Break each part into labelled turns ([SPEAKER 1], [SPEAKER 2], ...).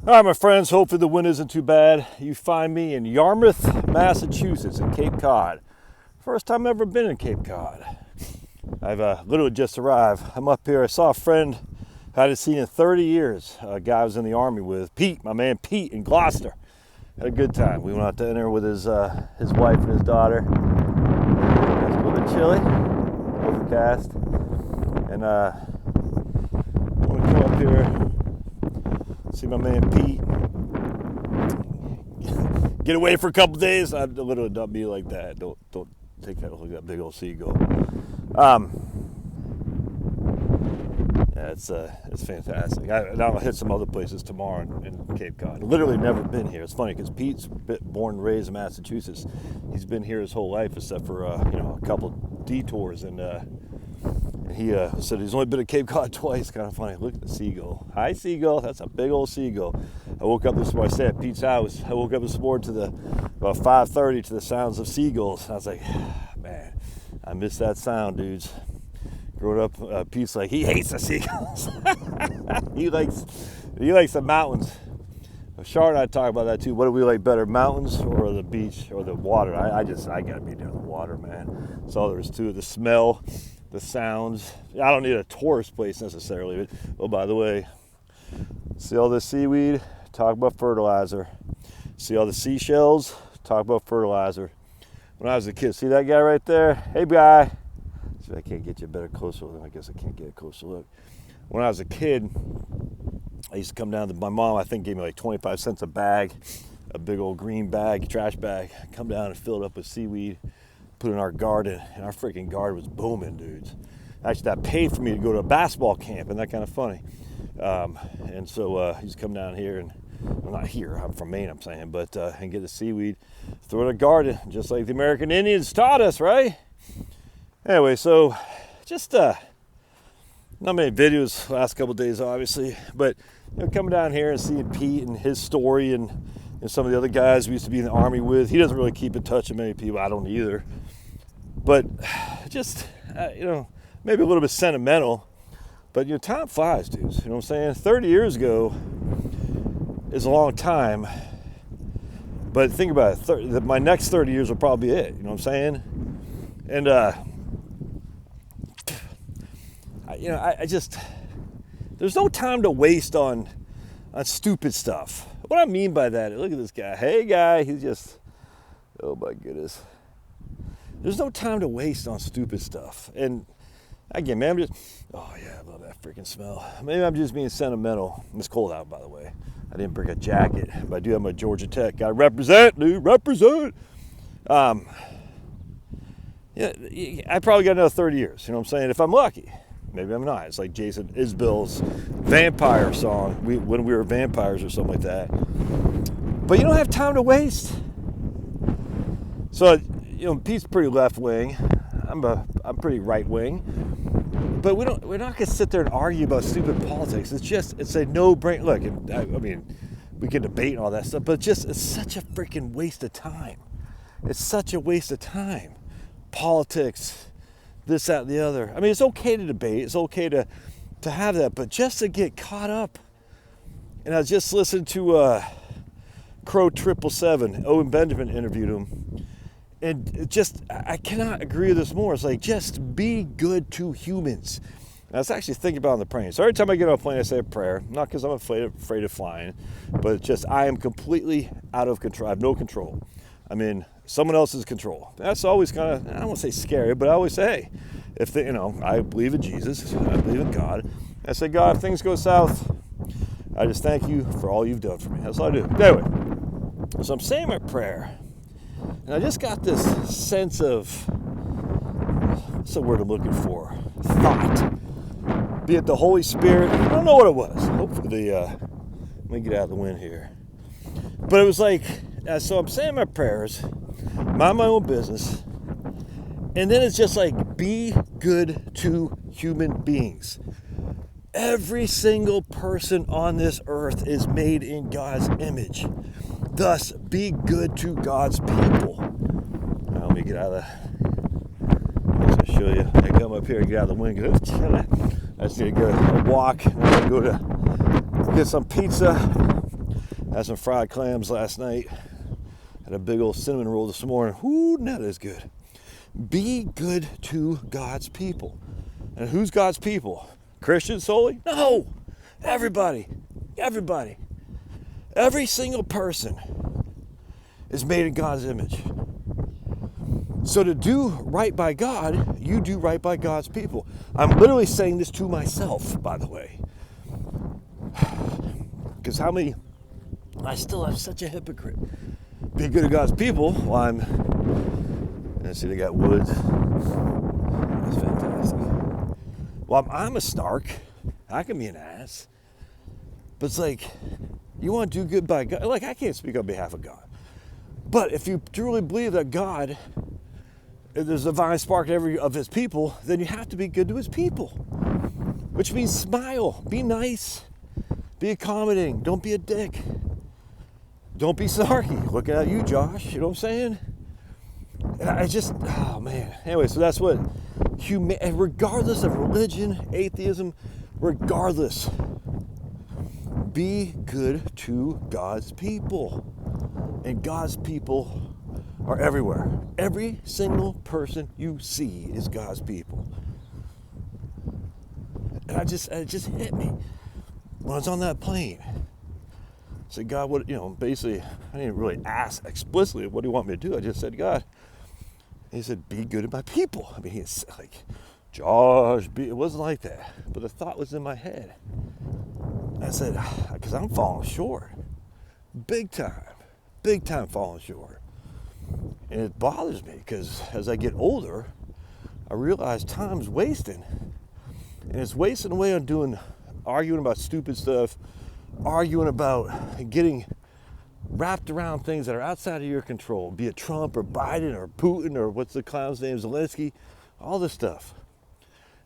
[SPEAKER 1] All right, my friends, hopefully the wind isn't too bad. You find me in Yarmouth, Massachusetts, in Cape Cod. First time I've ever been in Cape Cod. I've literally just arrived. I'm up here. I saw a friend I hadn't seen in 30 years, a guy I was in the Army with, Pete, my man Pete in Gloucester. Had a good time. We went out to dinner with his wife and his daughter. It was a little bit chilly, overcast. And I want to come up here, see my man Pete, get away for a couple days. I literally don't be like that. Don't take that, look at that big old seagull. Yeah, it's fantastic. I'll hit some other places tomorrow in Cape Cod. Literally never been here. It's funny because Pete's born and raised in Massachusetts. He's been here his whole life except for a couple detours, and he said he's only been to Cape Cod twice. Kind of funny. Look at the seagull. Hi, seagull. That's a big old seagull. I woke up this morning. I stayed at Pete's house. I woke up this morning about 5:30 to the sounds of seagulls. And I was like, man, I miss that sound, dudes. Growing up, Pete's like, he hates the seagulls. he likes the mountains. Char and I talk about that too. What do we like better, mountains or the beach or the water? I gotta be near the water, man. That's all there is to it. The smell, the sounds. I don't need a tourist place necessarily. But, oh, by the way, see all this seaweed? Talk about fertilizer. See all the seashells? Talk about fertilizer. When I was a kid, see that guy right there? Hey, guy. See, I can't get you a better closer look. I guess I can't get a closer look. When I was a kid, I used to come down to my mom, I think gave me like 25 cents a bag, a big old green bag, trash bag. Come down and fill it up with seaweed, put it in our garden, and our freaking garden was booming, dudes. Actually, that paid for me to go to a basketball camp, and that kind of funny. And so I used to come down here, and well, not here, I'm from Maine, I'm saying, but and get the seaweed, throw it in a garden, just like the American Indians taught us, right? Anyway, so just not many videos the last couple of days, obviously, but coming down here and seeing Pete and his story and some of the other guys we used to be in the Army with. He doesn't really keep in touch with many people. I don't either. But just, maybe a little bit sentimental. But, time flies, dudes. You know what I'm saying? 30 years ago is a long time. But think about it. My next 30 years will probably be it. You know what I'm saying? And, I just, there's no time to waste on stupid stuff. What I mean by that, look at this guy. Hey, guy, he's just, oh my goodness. There's no time to waste on stupid stuff. And again, man, oh yeah, I love that freaking smell. Maybe I'm just being sentimental. It's cold out, by the way. I didn't bring a jacket, but I do have my Georgia Tech. Gotta represent, dude, represent. Yeah, I probably got another 30 years, you know what I'm saying? If I'm lucky. Maybe I'm not. It's like Jason Isbell's vampire song, when we were vampires or something like that. But you don't have time to waste. So, Pete's pretty left wing. I'm pretty right wing. But we're not gonna sit there and argue about stupid politics. It's a no-brainer. Look, I mean, we can debate and all that stuff, but it's such a freaking waste of time. It's such a waste of time. Politics. This, that, and the other. I mean, it's okay to debate. It's okay to have that. But just to get caught up. And I was just listening to Crow 777. Owen Benjamin interviewed him. And I cannot agree with this more. It's like, just be good to humans. And I was actually thinking about on the plane. So every time I get on a plane, I say a prayer. Not because I'm afraid of flying. But it's just, I am completely out of control. I have no control. I mean, someone else's control. That's always kind of, I don't want to say scary, but I always say, I believe in Jesus, I believe in God. I say, God, if things go south, I just thank you for all you've done for me. That's all I do. Anyway, so I'm saying my prayer, and I just got this sense of, what's the word I'm looking for? Thought. Be it the Holy Spirit. I don't know what it was. Hopefully, let me get out of the wind here. But it was like, so I'm saying my prayers, mind my own business, and then it's just like, be good to human beings. Every single person on this earth is made in God's image. Thus, be good to God's people. Now, let me get out of the, show you. I come up here and get out of the wind. I just need to go a walk. I'm going to go to get some pizza. Had some fried clams last night. Had a big old cinnamon roll this morning. Ooh, that is good. Be good to God's people. And who's God's people? Christians solely? No! Everybody. Everybody. Every single person is made in God's image. So to do right by God, you do right by God's people. I'm literally saying this to myself, by the way. Because I still am such a hypocrite. Be good to God's people while see, they got woods. That's fantastic. Well, I'm a snark. I can be an ass. But it's like, you want to do good by God? Like, I can't speak on behalf of God. But if you truly believe that God, there's a divine spark in every of his people, then you have to be good to his people. Which means smile, be nice, be accommodating, don't be a dick. Don't be snarky. Looking at you, Josh, you know what I'm saying? And I just, oh man. Anyway, so that's what, regardless of religion, atheism, regardless, be good to God's people. And God's people are everywhere. Every single person you see is God's people. And it just hit me when I was on that plane. I said, God, what, basically, I didn't really ask explicitly, what do you want me to do? I just said, God, he said, be good to my people. I mean, he's like, Josh, it wasn't like that. But the thought was in my head. I said, because I'm falling short. Big time falling short. And it bothers me because as I get older, I realize time's wasting. And it's wasting away on arguing about stupid stuff, arguing about getting wrapped around things that are outside of your control, be it Trump or Biden or Putin or what's the clown's name, Zelensky, all this stuff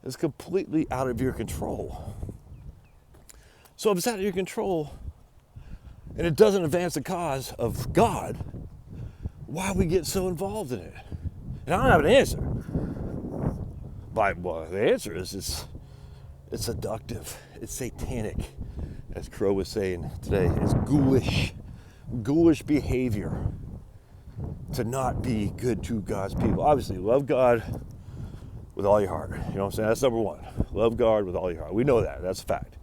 [SPEAKER 1] is completely out of your control. So if it's out of your control and it doesn't advance the cause of God, why we get so involved in it? And I don't have an answer. But the answer is it's seductive, it's satanic, as Crow was saying today. It's ghoulish behavior to not be good to God's people. Obviously, love God with all your heart. You know what I'm saying? That's number one. Love God with all your heart. We know that. That's a fact.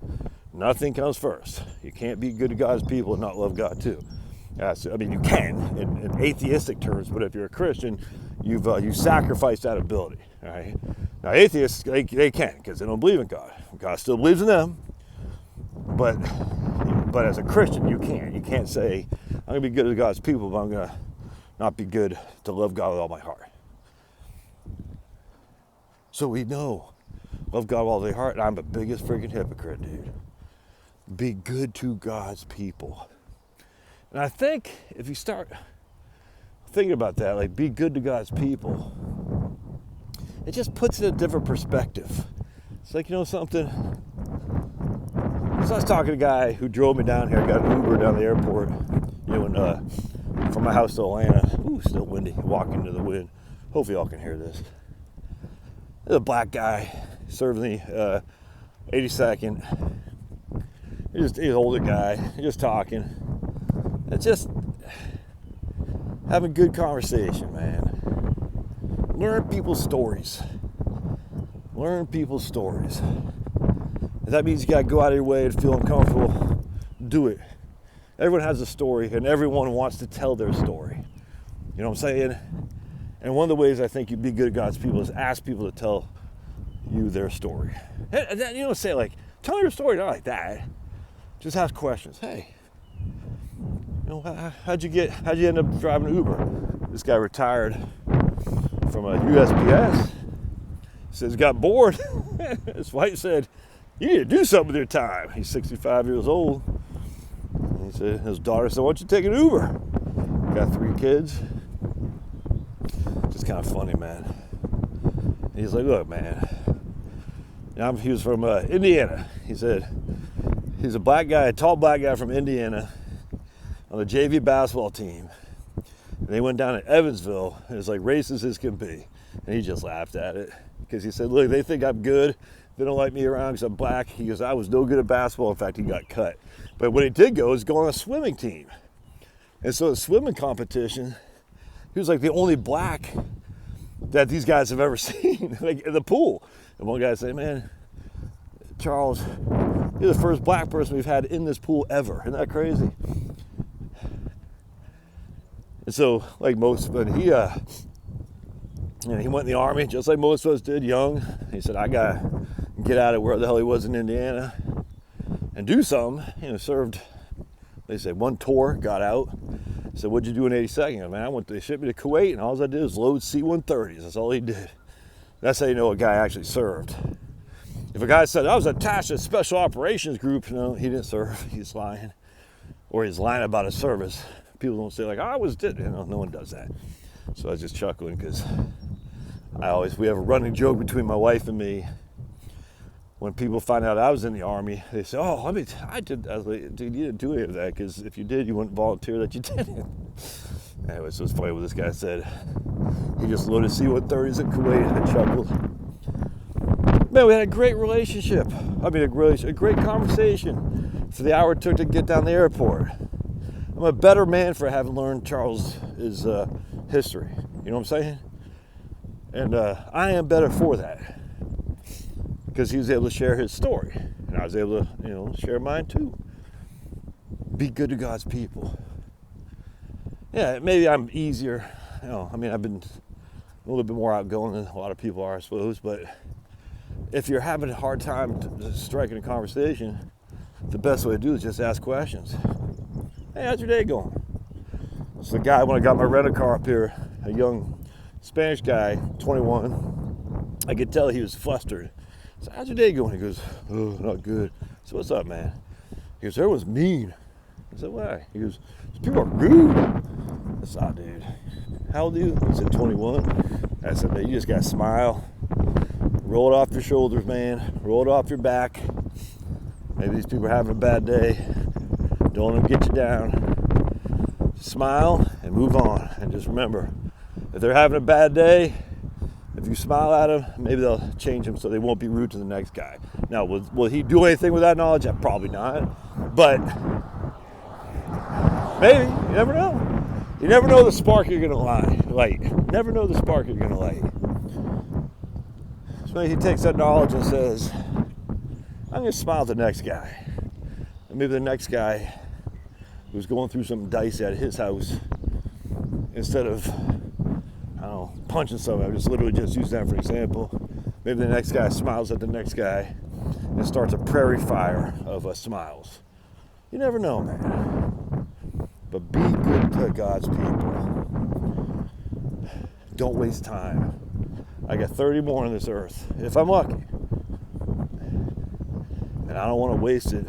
[SPEAKER 1] Nothing comes first. You can't be good to God's people and not love God too. You can in atheistic terms, but if you're a Christian, you sacrificed that ability. All right. Now atheists, they can because they don't believe in God. God still believes in them, but as a Christian, you can't. You can't say, I'm going to be good to God's people, but I'm going to not be good to love God with all my heart. So we know, love God with all their heart, and I'm the biggest freaking hypocrite, dude. Be good to God's people. And I think if you start thinking about that, like be good to God's people, it just puts it in a different perspective. It's like, something. So I was talking to a guy who drove me down here. I got an Uber down to the airport, from my house to Atlanta. Ooh, still windy, walking to the wind. Hopefully y'all can hear this. There's a black guy serving the 82nd. He's an older guy, just talking. It's just having good conversation, man. Learn people's stories. If that means you got to go out of your way and feel uncomfortable, do it. Everyone has a story, and everyone wants to tell their story. You know what I'm saying? And one of the ways I think you'd be good at God's people is ask people to tell you their story. And you don't say like, tell your story, not like that. Just ask questions. Hey, how'd you end up driving Uber? This guy retired from a USPS. He says he got bored. His wife said, you need to do something with your time. He's 65 years old. And he said, his daughter said, why don't you take an Uber? Got 3 kids. Just kind of funny, man. And he's like, look, man. He was from Indiana. He said, he's a black guy, a tall black guy from Indiana on the JV basketball team. And they went down to Evansville, and it's like racist as can be. And he just laughed at it because he said, look, they think I'm good. They don't like me around because I'm black. He goes, I was no good at basketball. In fact, he got cut. But what he did go is go on a swimming team. And so the swimming competition, he was like the only black that these guys have ever seen, like in the pool. And one guy said, man, Charles, you're the first black person we've had in this pool ever. Isn't that crazy? And so, like most, but he went in the Army, just like most of us did, young. He said, I got to get out of where the hell he was in Indiana and do something. Served, they say, one tour, got out. He said, what'd you do in 82nd? Man, they shipped me to Kuwait, and all I did was load C-130s. That's all he did. That's how you know a guy actually served. If a guy said, I was attached to a special operations group, no, he didn't serve. He's lying. Or he's lying about his service. People don't say, like, I was did. No one does that. So I was just chuckling because we have a running joke between my wife and me. When people find out I was in the Army, they say, oh, I did. I was like, dude, you didn't do any of that, because if you did, you wouldn't volunteer that you didn't. Anyway, so it's funny what this guy said. He just loaded C-130s in Kuwait and chuckled. Man, we had a great relationship. I mean, a great conversation for the hour it took to get down the airport. I'm a better man for having learned Charles' history. You know what I'm saying? And I am better for that, because he was able to share his story, and I was able to, share mine too. Be good to God's people. Yeah, maybe I'm easier. I've been a little bit more outgoing than a lot of people are, I suppose. But if you're having a hard time striking a conversation, the best way to do it is just ask questions. Hey, how's your day going? So the guy, when I got my rental car up here, a young Spanish guy, 21, I could tell he was flustered. So how's your day going? He goes, oh, not good. So what's up, man? He goes, everyone's mean. I said, why? He goes, people are rude. I said, oh, dude, how old are you? He said, 21. I said, man, you just got to smile. Roll it off your shoulders, man. Roll it off your back. Maybe these people are having a bad day. Don't let them get you down. Smile and move on. And just remember, if they're having a bad day, if you smile at them, maybe they'll change them so they won't be rude to the next guy. Now, will he do anything with that knowledge? Probably not. But maybe. You never know. You never know the spark you're going to light. Never know the spark you're going to light. So maybe he takes that knowledge and says, I'm going to smile at the next guy. And maybe the next guy who's going through some dicey at his house, instead of, punching someone, I just literally just used that for example. Maybe the next guy smiles at the next guy and starts a prairie fire of smiles. You never know, man. But be good to God's people. Don't waste time. I got 30 more on this earth, if I'm lucky. And I don't want to waste it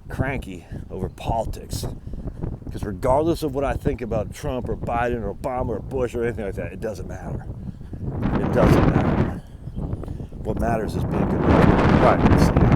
[SPEAKER 1] cranky over politics. Because regardless of what I think about Trump or Biden or Obama or Bush or anything like that, it doesn't matter. It doesn't matter. What matters is being good. Right, see you.